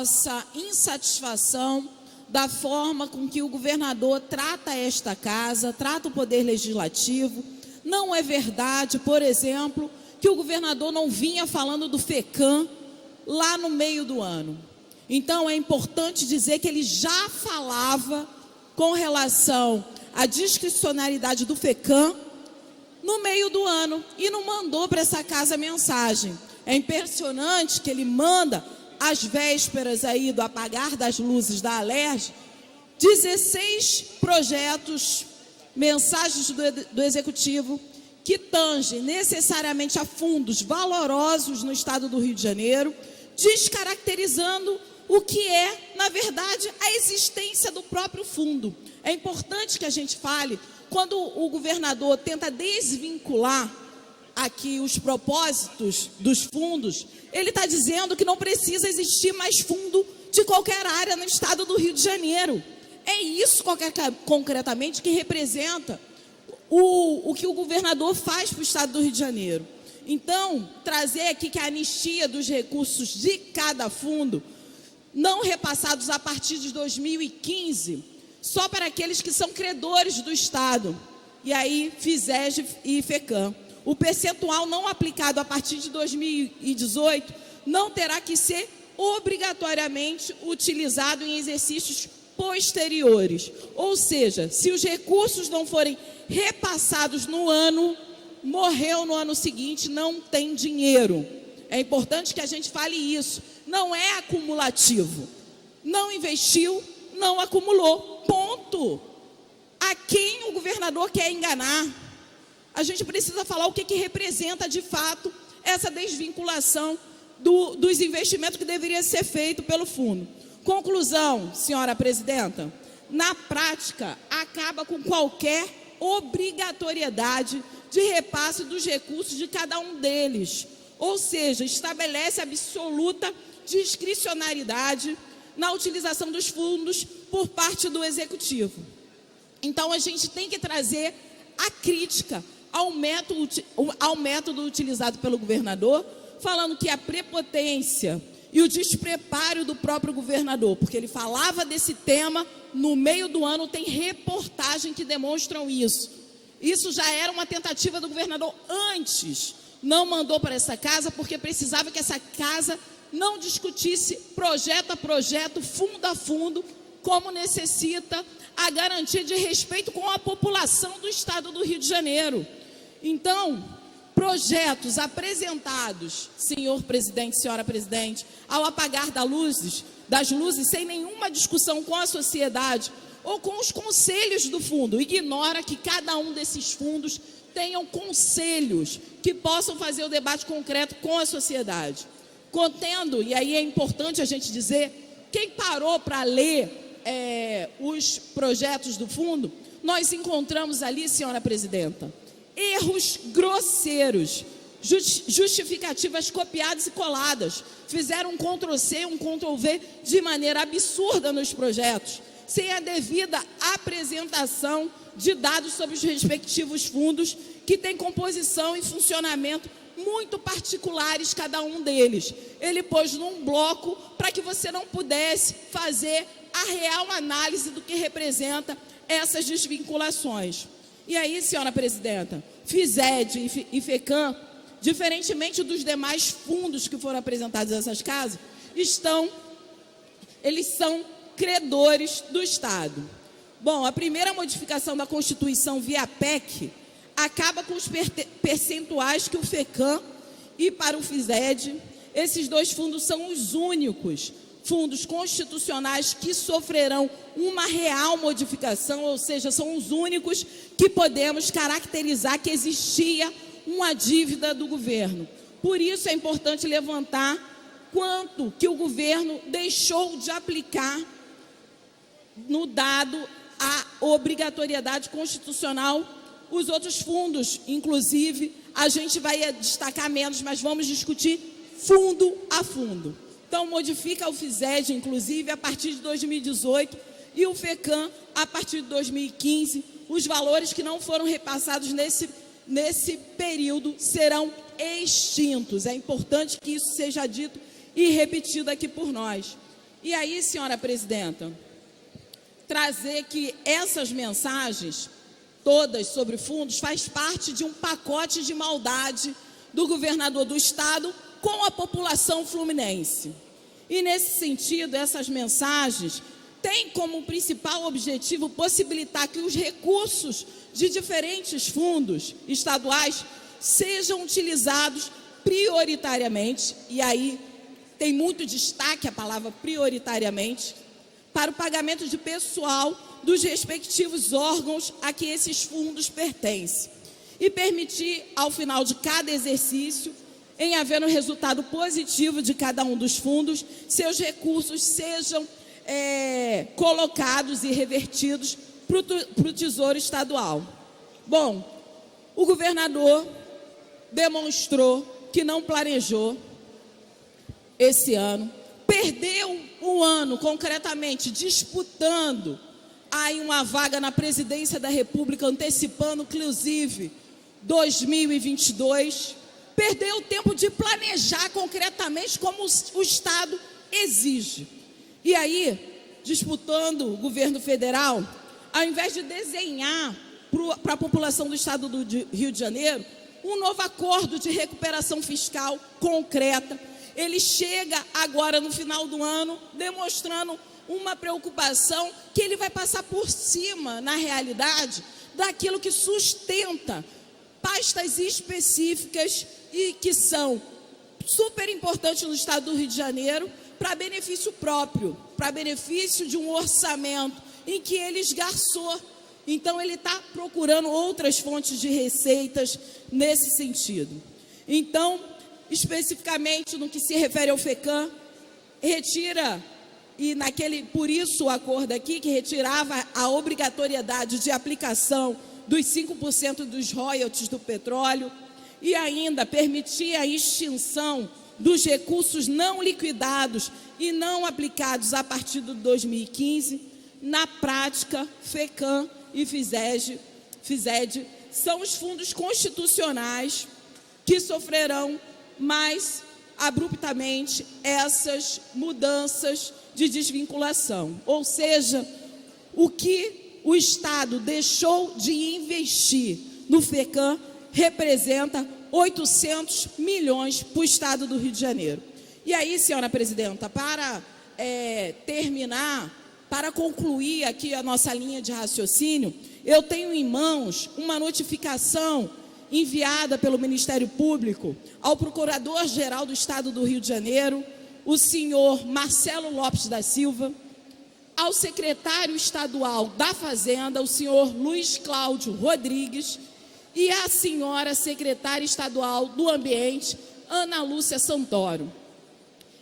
nossa insatisfação da forma com que o governador trata esta casa, trata o Poder Legislativo. Não é verdade, por exemplo, que o governador não vinha falando do FECAM lá no meio do ano. Então, é importante dizer que ele já falava com relação à discricionariedade do FECAM no meio do ano e não mandou para essa casa mensagem. É impressionante que ele manda, às vésperas aí do apagar das luzes da Alerj, 16 projetos, mensagens do Executivo que tangem necessariamente a fundos valorosos no estado do Rio de Janeiro, descaracterizando o que é, na verdade, a existência do próprio fundo. É importante que a gente fale, quando o governador tenta desvincular aqui os propósitos dos fundos, ele está dizendo que não precisa existir mais fundo de qualquer área no estado do Rio de Janeiro. É isso, concretamente, que representa o que o governador faz para o estado do Rio de Janeiro. Então, trazer aqui que a anistia dos recursos de cada fundo, não repassados a partir de 2015, só para aqueles que são credores do Estado, e aí FISEG e FECAM. O percentual não aplicado a partir de 2018 não terá que ser obrigatoriamente utilizado em exercícios posteriores. Ou seja, se os recursos não forem repassados no ano, morreu no ano seguinte, não tem dinheiro. É importante que a gente fale isso. Não é acumulativo. Não investiu, não acumulou. Ponto. A quem o governador quer enganar? A gente precisa falar o que representa, de fato, essa desvinculação dos investimentos que deveria ser feito pelo fundo. Conclusão, senhora presidenta, na prática, acaba com qualquer obrigatoriedade de repasse dos recursos de cada um deles. Ou seja, estabelece absoluta discricionariedade na utilização dos fundos por parte do Executivo. Então, a gente tem que trazer a crítica ao método utilizado pelo governador, falando que a prepotência e o despreparo do próprio governador, porque ele falava desse tema no meio do ano, tem reportagem que demonstram isso. Isso já era uma tentativa do governador antes, não mandou para essa casa porque precisava que essa casa não discutisse projeto a projeto, fundo a fundo, como necessita a garantia de respeito com a população do estado do Rio de Janeiro. Então, projetos apresentados, senhor presidente, senhora presidente, ao apagar das luzes, sem nenhuma discussão com a sociedade ou com os conselhos do fundo, ignora que cada um desses fundos tenham conselhos que possam fazer o debate concreto com a sociedade. Contendo, e aí é importante a gente dizer, quem parou para ler os projetos do fundo, nós encontramos ali, senhora presidenta, erros grosseiros, justificativas copiadas e coladas, fizeram um Ctrl+C, um Ctrl+V de maneira absurda nos projetos, sem a devida apresentação de dados sobre os respectivos fundos, que têm composição e funcionamento muito particulares, cada um deles. Ele pôs num bloco para que você não pudesse fazer a real análise do que representa essas desvinculações. E aí, senhora presidenta, FISEG e FECAM, diferentemente dos demais fundos que foram apresentados nessas casas, eles são credores do Estado. Bom, a primeira modificação da Constituição via PEC acaba com os percentuais que o FECAM e para o FISEG, esses dois fundos são os únicos fundos constitucionais que sofrerão uma real modificação, ou seja, são os únicos que podemos caracterizar que existia uma dívida do governo. Por isso é importante levantar quanto que o governo deixou de aplicar no dado a obrigatoriedade constitucional. Os outros fundos, inclusive, a gente vai destacar menos, mas vamos discutir fundo a fundo. Então, modifica o FISEG, inclusive, a partir de 2018 e o FECAM a partir de 2015. Os valores que não foram repassados nesse período serão extintos. É importante que isso seja dito e repetido aqui por nós. E aí, senhora presidenta, trazer que essas mensagens, todas sobre fundos, faz parte de um pacote de maldade do governador do estado com a população fluminense. E nesse sentido, essas mensagens têm como principal objetivo possibilitar que os recursos de diferentes fundos estaduais sejam utilizados prioritariamente, e aí tem muito destaque a palavra prioritariamente, para o pagamento de pessoal dos respectivos órgãos a que esses fundos pertencem, e permitir, ao final de cada exercício, em havendo resultado positivo de cada um dos fundos, seus recursos sejam colocados e revertidos para o Tesouro Estadual. Bom, o governador demonstrou que não planejou esse ano, perdeu um ano, concretamente, disputando aí uma vaga na presidência da República, antecipando, inclusive, 2022, perdeu o tempo de planejar concretamente como o Estado exige. E aí, disputando o governo federal, ao invés de desenhar para a população do Estado do Rio de Janeiro um novo acordo de recuperação fiscal concreta, ele chega agora no final do ano demonstrando uma preocupação que ele vai passar por cima, na realidade, daquilo que sustenta pastas específicas e que são super importantes no estado do Rio de Janeiro para benefício próprio, para benefício de um orçamento em que ele esgarçou. Então, ele está procurando outras fontes de receitas nesse sentido. Então, especificamente no que se refere ao FECAM, retira, e por isso o acordo aqui, que retirava a obrigatoriedade de aplicação dos 5% dos royalties do petróleo e ainda permitia a extinção dos recursos não liquidados e não aplicados a partir de 2015. Na prática, FECAM e FISED são os fundos constitucionais que sofrerão mais abruptamente essas mudanças de desvinculação. Ou seja, o que o Estado deixou de investir no FECAM representa 800 milhões para o Estado do Rio de Janeiro. E aí, senhora presidenta, para terminar, para concluir aqui a nossa linha de raciocínio, eu tenho em mãos uma notificação enviada pelo Ministério Público ao Procurador-Geral do Estado do Rio de Janeiro, o senhor Marcelo Lopes da Silva, ao secretário estadual da Fazenda, o senhor Luiz Cláudio Rodrigues, e à senhora secretária estadual do Ambiente, Ana Lúcia Santoro,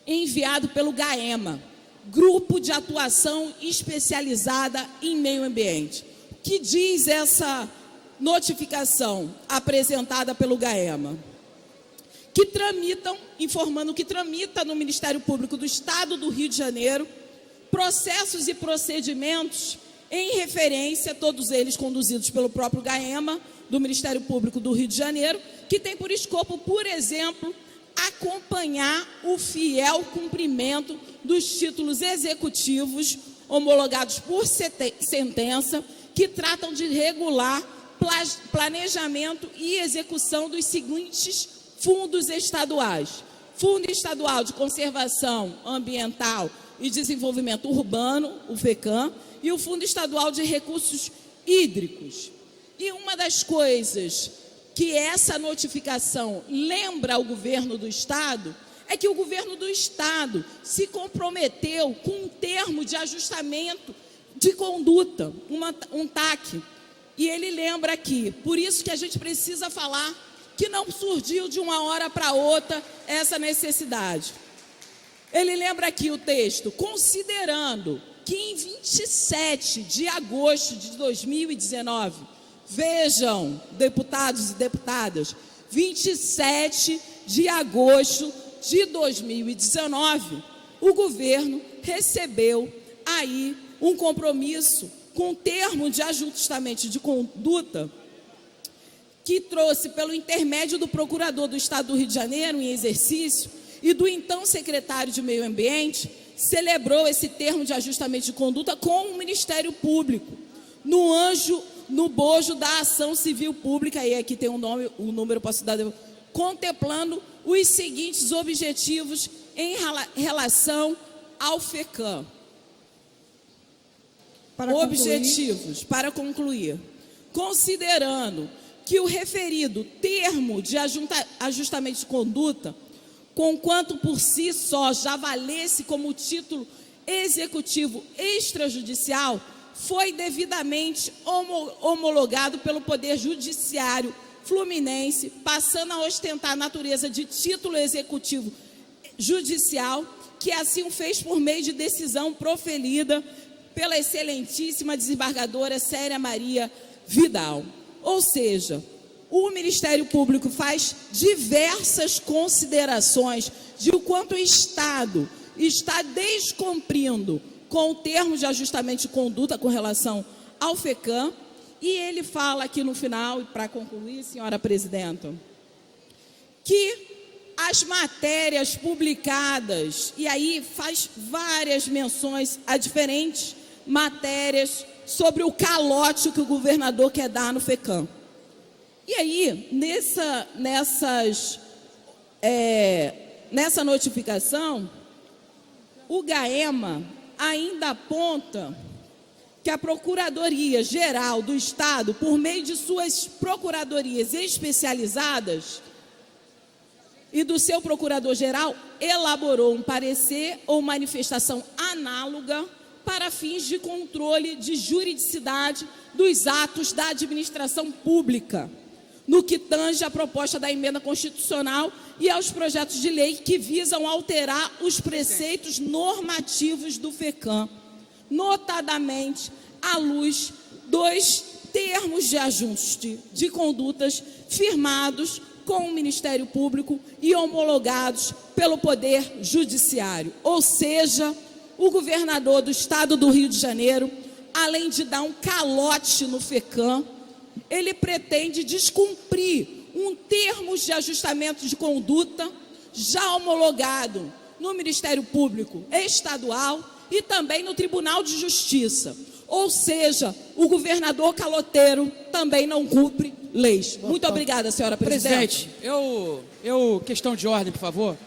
enviado pelo GAEMA, Grupo de Atuação Especializada em Meio Ambiente. O que diz essa notificação apresentada pelo GAEMA? Informando que tramita no Ministério Público do Estado do Rio de Janeiro processos e procedimentos em referência, todos eles conduzidos pelo próprio GAEMA, do Ministério Público do Rio de Janeiro, que tem por escopo, por exemplo, acompanhar o fiel cumprimento dos títulos executivos homologados por sentença, que tratam de regular planejamento e execução dos seguintes fundos estaduais: Fundo Estadual de Conservação Ambiental e Desenvolvimento Urbano, o FECAM, e o Fundo Estadual de Recursos Hídricos. E uma das coisas que essa notificação lembra ao governo do Estado é que o governo do Estado se comprometeu com um termo de ajustamento de conduta, um TAC. E ele lembra aqui, por isso que a gente precisa falar que não surgiu de uma hora para outra essa necessidade. Ele lembra aqui o texto, considerando que em 27 de agosto de 2019, vejam, deputados e deputadas, 27 de agosto de 2019, o governo recebeu aí um compromisso com termo de ajustamento de conduta que trouxe pelo intermédio do Procurador do Estado do Rio de Janeiro em exercício e do então secretário de Meio Ambiente, celebrou esse termo de ajustamento de conduta com o Ministério Público, no bojo da ação civil pública, e aqui tem o número posso dar, contemplando os seguintes objetivos em relação ao FECAM. Objetivos, para concluir, considerando que o referido termo de ajustamento de conduta, conquanto por si só já valesse como título executivo extrajudicial, foi devidamente homologado pelo Poder Judiciário Fluminense, passando a ostentar a natureza de título executivo judicial, que assim o fez por meio de decisão proferida pela excelentíssima desembargadora Célia Maria Vidal. Ou seja, o Ministério Público faz diversas considerações de o quanto o Estado está descumprindo com o termo de ajustamento de conduta com relação ao FECAM, e ele fala aqui no final, e para concluir, senhora presidenta, que as matérias publicadas, e aí faz várias menções a diferentes matérias sobre o calote que o governador quer dar no FECAM. E aí, nessa notificação, o GAEMA ainda aponta que a Procuradoria-Geral do Estado, por meio de suas procuradorias especializadas e do seu procurador-geral, elaborou um parecer ou manifestação análoga para fins de controle de juridicidade dos atos da administração pública, no que tange à proposta da emenda constitucional e aos projetos de lei que visam alterar os preceitos normativos do FECAM, notadamente à luz dos termos de ajuste de condutas firmados com o Ministério Público e homologados pelo Poder Judiciário. Ou seja, o governador do Estado do Rio de Janeiro, além de dar um calote no FECAM, ele pretende descumprir um termo de ajustamento de conduta já homologado no Ministério Público Estadual e também no Tribunal de Justiça. Ou seja, o governador caloteiro também não cumpre leis. Muito obrigada, senhora presidente. Presidente, questão de ordem, por favor.